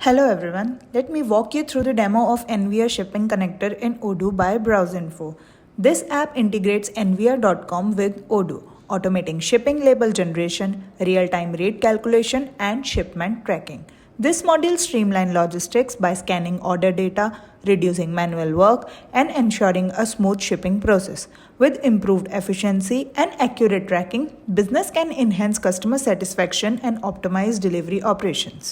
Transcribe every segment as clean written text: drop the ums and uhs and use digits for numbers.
Hello everyone, let me walk you through the demo of Envia Shipping Connector in Odoo by BrowseInfo. This app integrates envia.com with Odoo, automating shipping label generation, real-time rate calculation, and shipment tracking. This module streamlines logistics by scanning order data, reducing manual work, and ensuring a smooth shipping process. With improved efficiency and accurate tracking, business can enhance customer satisfaction and optimize delivery operations.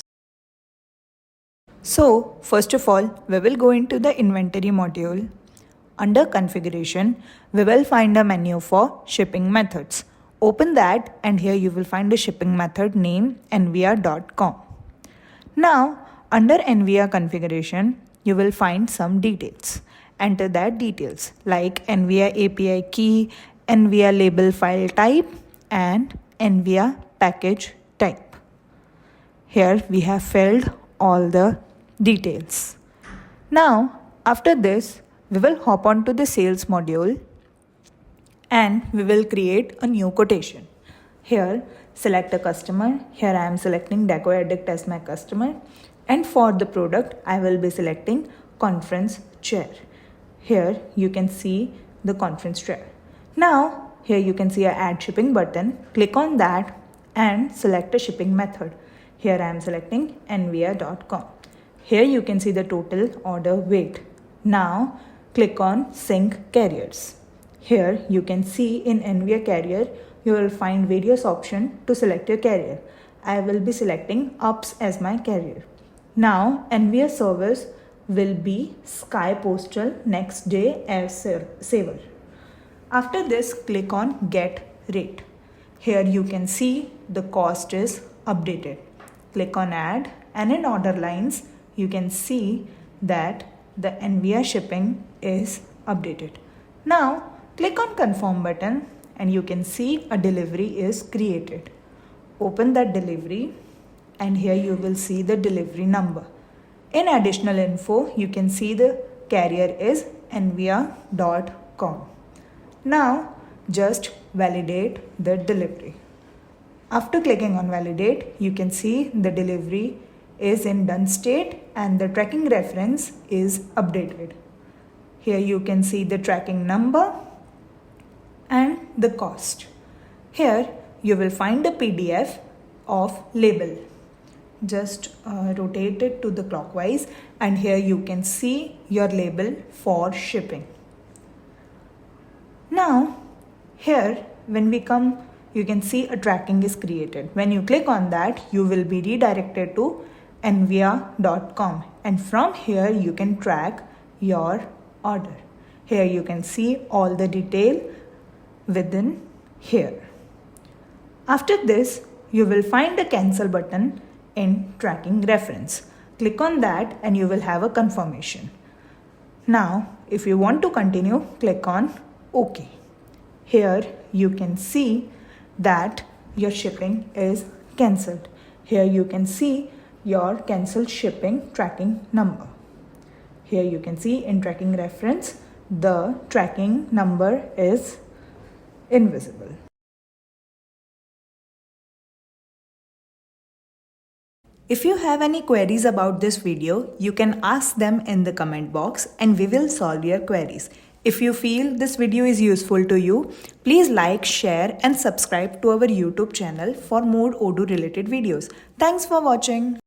So, first of all, we will go into the inventory module. Under configuration, we will find a menu for shipping methods. Open that and here you will find the shipping method name envia.com. Now, under Envia configuration, you will find some details. Enter that details like Envia API key, Envia label file type, and Envia package type. Here we have filled all the details. Now, after this, we will hop on to the sales module and we will create a new quotation. Here, select a customer. Here I am selecting Deco Addict as my customer. And for the product, I will be selecting conference chair. Here you can see the conference chair. Now, here you can see a add shipping button. Click on that and select a shipping method. Here I am selecting envia.com. Here you can see the total order weight. Now click on sync carriers. Here you can see in Envia carrier you will find various options to select your carrier. I will be selecting UPS as my carrier. Now Envia service will be Sky Postal Next Day Air Saver. After this, click on Get Rate. Here you can see the cost is updated. Click on Add and in order lines you can see that the Envia shipping is updated. Now click on confirm button and you can see a delivery is created. Open that delivery and here you will see the delivery number. In additional info, you can see the carrier is envia.com. Now just validate the delivery. After clicking on validate, you can see the delivery is in done state and the tracking reference is updated. Here you can see the tracking number and the cost. Here you will find a PDF of label. Just rotate it to the clockwise and here you can see your label for shipping. Now here when we come, you can see a tracking is created. When you click on that, you will be redirected to envia.com and from here you can track your order. Here you can see all the detail within here. After this, you will find a cancel button in tracking reference. Click on that and you will have a confirmation. Now, if you want to continue, click on OK. Here you can see that your shipping is cancelled. Here you can see your cancelled shipping tracking number. Here you can see in tracking reference, the tracking number is invisible. If you have any queries about this video, you can ask them in the comment box and we will solve your queries. If you feel this video is useful to you, please like, share and subscribe to our YouTube channel for more Odoo related videos. Thanks for watching.